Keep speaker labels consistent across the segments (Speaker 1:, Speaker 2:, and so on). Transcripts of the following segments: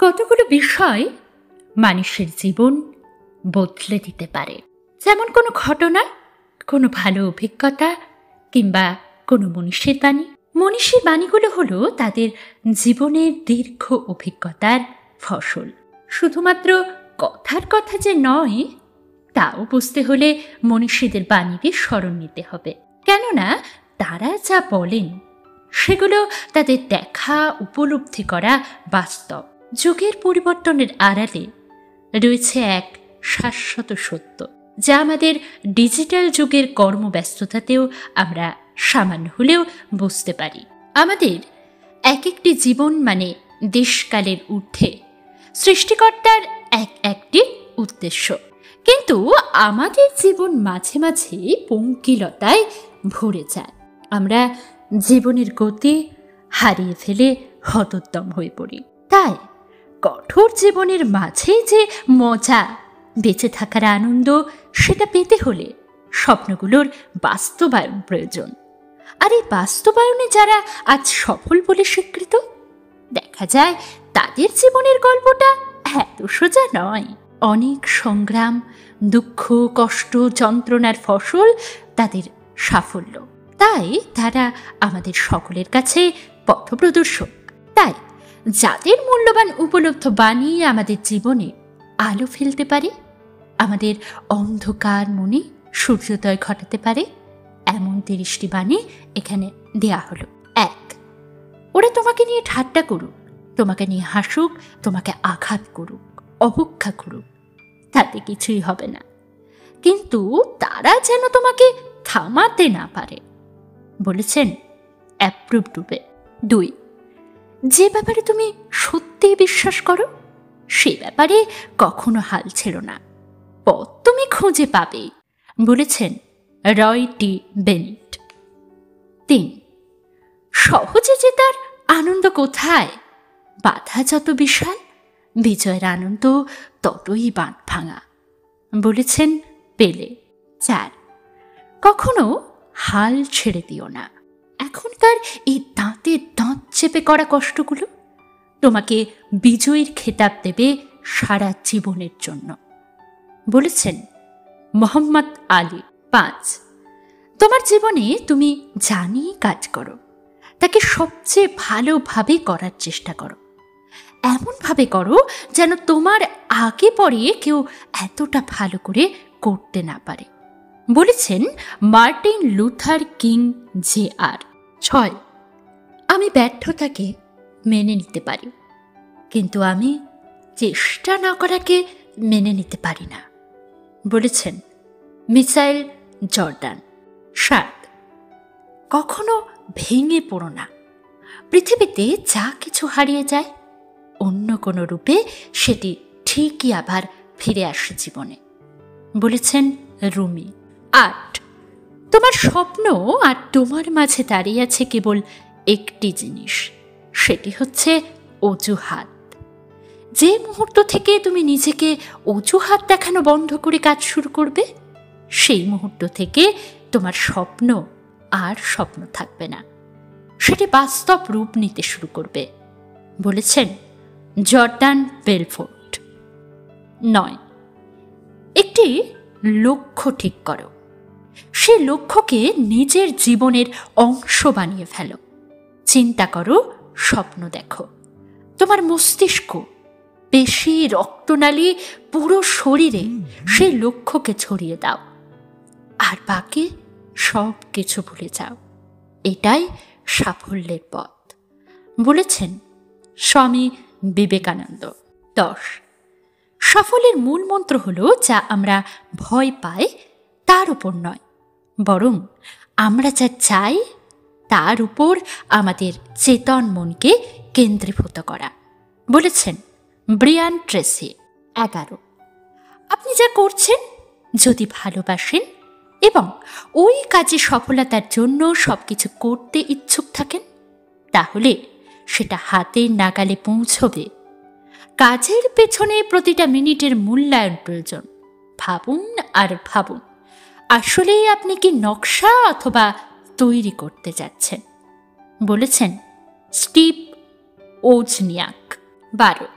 Speaker 1: কতগুলো বিষয় মানুষের জীবন বদলে দিতে পারে, যেমন কোনো ঘটনা, কোনো ভালো অভিজ্ঞতা কিংবা কোনো মনীষীর বাণী। মনীষীর বাণীগুলো হলো তাদের জীবনের দীর্ঘ অভিজ্ঞতার ফসল। শুধুমাত্র কথার কথা যে নয় তাও বুঝতে হলে মনীষীদের বাণীকে স্মরণ নিতে হবে, কেননা তারা যা বলেন সেগুলো তাদের দেখা উপলব্ধি করা বাস্তব। যুগের পরিবর্তনের আড়ালে রয়েছে এক শাশ্বত সত্য, যা আমাদের ডিজিটাল যুগের কর্মব্যস্ততাতেও আমরা সামান্য হলেও বুঝতে পারি। আমাদের এক একটি জীবন মানে দেশকালের ঊর্ধ্বে সৃষ্টিকর্তার একটি উদ্দেশ্য, কিন্তু আমাদের জীবন মাঝে মাঝে পঙ্কিলতায় ভরে যায়। আমরা জীবনের গতি হারিয়ে ফেলে হতোদ্যম হয়ে পড়ি। তাই কঠোর জীবনের মাঝে যে মজা, বেঁচে থাকার আনন্দ, সেটা পেতে হলে স্বপ্নগুলোর বাস্তবায়ন প্রয়োজন। আর এই বাস্তবায়নে যারা আজ সফল বলে স্বীকৃত, দেখা যায় তাদের জীবনের গল্পটা এত সোজা নয়। অনেক সংগ্রাম, দুঃখ, কষ্ট, যন্ত্রণার ফসল তাদের সাফল্য। তাই তারা আমাদের সকলের কাছে পথপ্রদর্শক। তাই যাদের মূল্যবান উপলব্ধ বাণী আমাদের জীবনে আলো ফেলতে পারে, আমাদের অন্ধকার মনে সূর্যোদয় ঘটাতে পারে, এমন 30টি বাণী এখানে দেয়া হলো। 1, ওরা তোমাকে নিয়ে ঠাট্টা করুক, তোমাকে নিয়ে হাসুক, তোমাকে আঘাত করুক, অবজ্ঞা করুক, তাতে কিছুই হবে না, কিন্তু তারা যেন তোমাকে থামাতে না পারে। বলেছেন অ্যাপ্রুভড রূপে। 2, যে ব্যাপারে তুমি সত্যিই বিশ্বাস করো সে ব্যাপারে কখনো হাল ছেড়ো না, পথ তুমি খুঁজে পাবে। বলেছেন রয় টি বেনেট। 3, সহজে জেতার আনন্দ কোথায়? বাধা যত বিশাল, বিজয়ের আনন্দ ততই বাঁধ ভাঙা। বলেছেন পেলে। 4, কখনো হাল ছেড়ে দিও না। এখনকার এই দাঁতে দাঁত চেপে করা কষ্টগুলো তোমাকে বিজয়ীর খেতাব দেবে সারা জীবনের জন্য। বলেছেন মোহাম্মদ আলী। 5, তোমার জীবনে তুমি জানি কাজ করো, তাকে সবচেয়ে ভালোভাবে করার চেষ্টা করো, এমনভাবে করো যেন তোমার আগে পরে কেউ এতটা ভালো করে করতে না পারে। বলেছেন মার্টিন লুথার কিং জে.আর। 6, আমি ব্যর্থতাকে মেনে নিতে পারি, কিন্তু আমি চেষ্টা না করাকে মেনে নিতে পারি না। বলেছেন মিসাইল জর্ডান। 7, কখনো ভেঙে পড়ো না। পৃথিবীতে যা কিছু হারিয়ে যায় অন্য কোনো রূপে সেটি ঠিকই আবার ফিরে আসে জীবনে। বলেছেন রুমি। 8, তোমার স্বপ্ন আর তোমার মাঝে দাঁড়িয়ে আছে কেবল একটি জিনিস, সেটি হচ্ছে অজুহাত। যে মুহূর্ত থেকে তুমি নিজেকে অজুহাত দেখানো বন্ধ করে কাজ শুরু করবে, সেই মুহূর্ত থেকে তোমার স্বপ্ন আর স্বপ্ন থাকবে না, সেটি বাস্তব রূপ নিতে শুরু করবে। বলেছেন জর্ডান বেলফোর্ট। 9, একটি লক্ষ্য ঠিক করো, সেই লক্ষ্যকে নিজের জীবনের অংশ বানিয়ে ফেলো। চিন্তা করো, স্বপ্ন দেখো, তোমার মস্তিষ্ক, পেশি, রক্তনালী, পুরো শরীরে সেই লক্ষ্যকে ছড়িয়ে দাও, আর বাকি সব কিছু ভুলে যাও। এটাই সাফল্যের পথ। বলেছেন স্বামী বিবেকানন্দ। 10, সাফল্যের মূল মন্ত্র হলো যা আমরা ভয় পাই তার উপর নয়, বরং আমরা যা চাই তার উপর আমাদের চেতন মনকে কেন্দ্রীভূত করা। বলেছেন ব্রিয়ান ট্রেসি। 11, আপনি যা করছেন যদি ভালোবাসেন এবং ওই কাজে সফলতার জন্য সবকিছু করতে ইচ্ছুক থাকেন, তাহলে সেটা হাতের নাগালে পৌঁছবে। কাজের পেছনে প্রতিটা মিনিটের মূল্যায়ন প্রয়োজন। ভাবুন আর ভাবুন, আসলেই আপনি কি নকশা অথবা তৈরি করতে যাচ্ছেন। বলেছেন স্টিভ ওজনিয়াক। 12,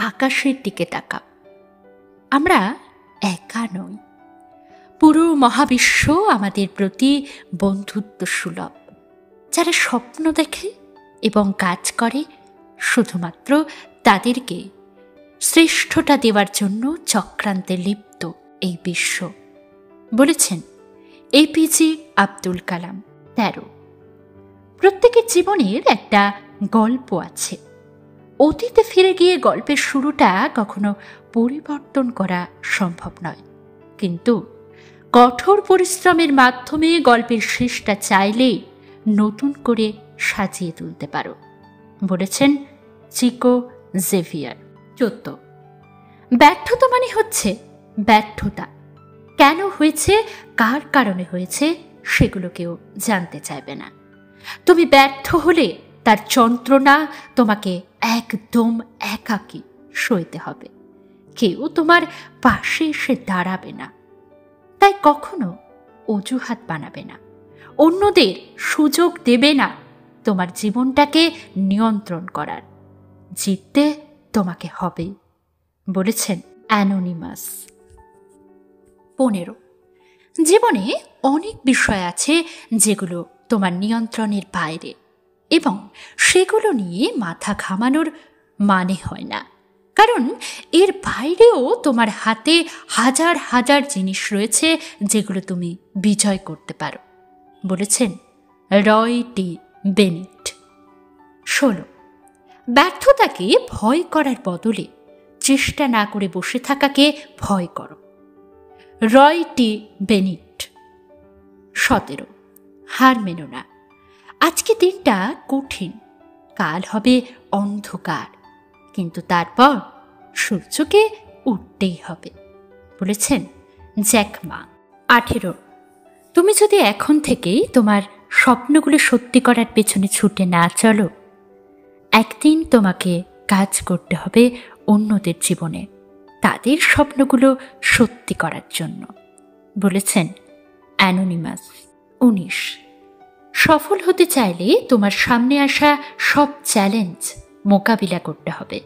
Speaker 1: আকাশের দিকে তাকাও। আমরা একা নই। পুরো মহাবিশ্ব আমাদের প্রতি বন্ধুত্ব সুলভ। যারা স্বপ্ন দেখে এবং কাজ করে, শুধুমাত্র তাদেরকে শ্রেষ্ঠটা দেওয়ার জন্য চক্রান্তে লিপ্ত এই বিশ্ব। বলেছেন APJ আব্দুল কালাম। 13, প্রত্যেকের জীবনের একটা গল্প আছে। অতীতে ফিরে গিয়ে গল্পের শুরুটা কখনো পরিবর্তন করা সম্ভব নয়, কিন্তু কঠোর পরিশ্রমের মাধ্যমে গল্পের শেষটা চাইলেই নতুন করে সাজিয়ে তুলতে পারো। বলেছেন চিকো জেভিয়ার। 14, ব্যর্থতা মানে হচ্ছে ব্যর্থতা। কেন হয়েছে, কার কারণে হয়েছে, সেগুলো কেউ জানতে চাইবে না। তুমি ব্যর্থ হলে তার যন্ত্রণা তোমাকে একদম একাকী সইতে হবে। কেউ তোমার পাশে এসে দাঁড়াবে না। তাই কখনো অজুহাত বানাবে না, অন্যদের সুযোগ দেবে না তোমার জীবনটাকে নিয়ন্ত্রণ করার। জিততে তোমাকে হবে। বলেছেন অ্যানোনিমাস। 15, জীবনে অনেক বিষয় আছে যেগুলো তোমার নিয়ন্ত্রণের বাইরে, এবং সেগুলো নিয়ে মাথা ঘামানোর মানে হয় না, কারণ এর বাইরেও তোমার হাতে হাজার হাজার জিনিস রয়েছে যেগুলো তুমি বিজয় করতে পারো। বলেছেন রয় টি বেনিট। 16, ব্যর্থতাকে ভয় করার বদলে চেষ্টা না করে বসে থাকাকে ভয় করো। রয় টি বেনিট। 17, হার মেনো না। আজকে দিনটা কঠিন, কাল হবে অন্ধকার, কিন্তু তারপর সূর্যকে উঠতেই হবে। বলেছেন জ্যাক মা। 18, তুমি যদি এখন থেকেই তোমার স্বপ্নগুলো সত্যি করার পেছনে ছুটে না চলো, একদিন তোমাকে কাজ করতে হবে অন্যদের জীবনে তাদের স্বপ্নগুলো সত্যি করার জন্য। বলেছেন অ্যানোনিমাস। 19, সফল হতে চাইলে তোমার সামনে আসা সব চ্যালেঞ্জ মোকাবিলা করতে হবে।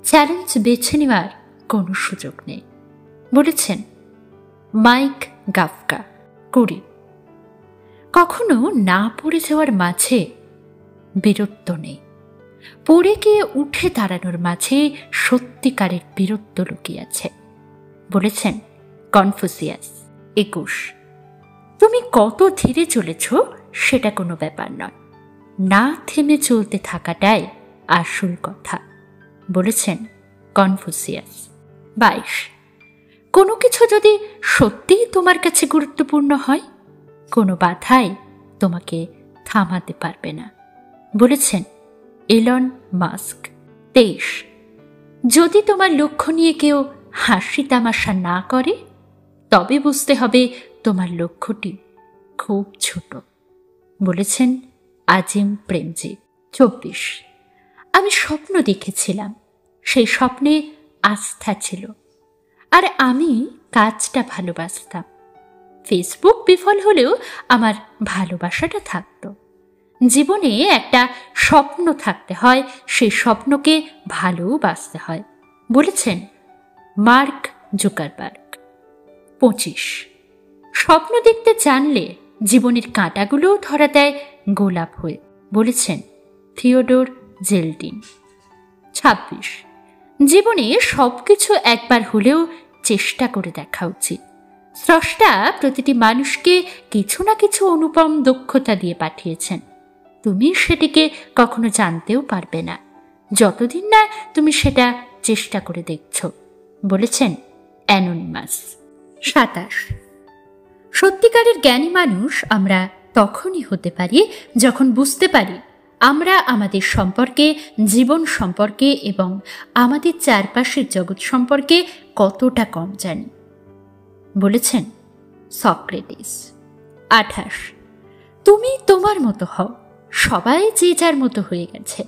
Speaker 1: চ্যালেঞ্জ বেছে নেওয়ার কোনো সুযোগ নেই। বলেছেন মাইক গাফকা। 20, কখনো না পড়ে যাওয়ার মাঝে বীরত্ব নেই, পড়ে গিয়ে উঠে দাঁড়ানোর মাঝে সত্যিকারের বীরত্ব লুকিয়ে আছে। বলেছেন কনফুসিয়াস। 21, তুমি কত ধীরে চলেছ সেটা কোনো ব্যাপার নয়, না থেমে চলতে থাকাটাই আসল কথা। বলেছেন কনফুসিয়াস। 22, কোনো কিছু যদি সত্যিই তোমার কাছে গুরুত্বপূর্ণ হয়, কোনো বাধাই তোমাকে থামাতে পারবে না। বলেছেন এলন মাস্ক। 23, যদি তোমার লক্ষ্য নিয়ে কেউ হাসি তামাশা না করে, তবে বুঝতে হবে তোমার লক্ষ্যটি খুব ছোট। বলেছেন আজিম প্রেমজি। 24, আমি স্বপ্ন দেখেছিলাম, সেই স্বপ্নে আস্থা ছিল, আর আমি কাজটা ভালোবাসতাম। ফেসবুক বিফল হলেও আমার ভালোবাসাটা থাকতো। জীবনে একটা স্বপ্ন থাকতে হয়, সেই স্বপ্নকে ভালোবাসতে হয়। বলেছেন মার্ক জুকারবার্গ। 25, স্বপ্ন দেখতে জানলে জীবনের কাঁটাগুলোও ধরা দেয় গোলাপ হয়ে। বলেছেন থিওডোর জেলডিন। 26, জীবনে সবকিছু একবার হলেও চেষ্টা করে দেখা উচিত। স্রষ্টা প্রতিটি মানুষকে কিছু না কিছু অনুপম দক্ষতা দিয়ে পাঠিয়েছেন। তুমি সেটিকে কখনো জানতেও পারবে না যতদিন না তুমি সেটা চেষ্টা করে দেখছ। বলেছেন অ্যানোনিমাস। 27, সত্যিকারের জ্ঞানী মানুষ আমরা তখনই হতে পারি যখন বুঝতে পারি আমরা আমাদের সম্পর্কে, জীবন সম্পর্কে এবং আমাদের চারপাশের জগৎ সম্পর্কে কতটা কম জানি। বলেছেন সক্রেটিস। 28, তুমি তোমার মতো হও, সবাই যে যার মতো হয়ে গেছে।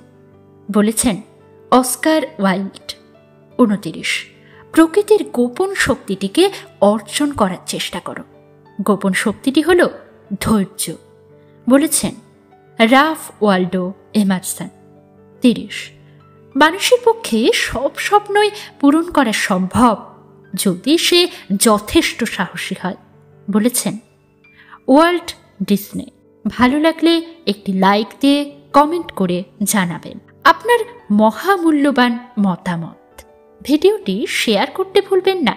Speaker 1: বলেছেন অস্কার ওয়াইল্ড। 29, প্রকৃতির গোপন শক্তিটিকে অর্জন করার চেষ্টা করো। গোপন শক্তিটি হল ধৈর্য। বলেছেন রাফ ওয়াল্ডো এমারসন। 30, মানুষের পক্ষে সব স্বপ্নই পূরণ করা সম্ভব যদি সে যথেষ্ট সাহসী হয়, বলেছেন ওয়াল্ট ডিসনে। ভালো লাগলে একটি লাইক দিয়ে কমেন্ট করে জানাবেন আপনার মহামূল্যবান মতামত। ভিডিওটি শেয়ার করতে ভুলবেন না।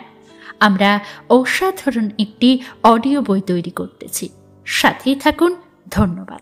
Speaker 1: আমরা অসাধারণ একটি অডিও বই তৈরি করতেছি, সাথেই থাকুন। ধন্যবাদ।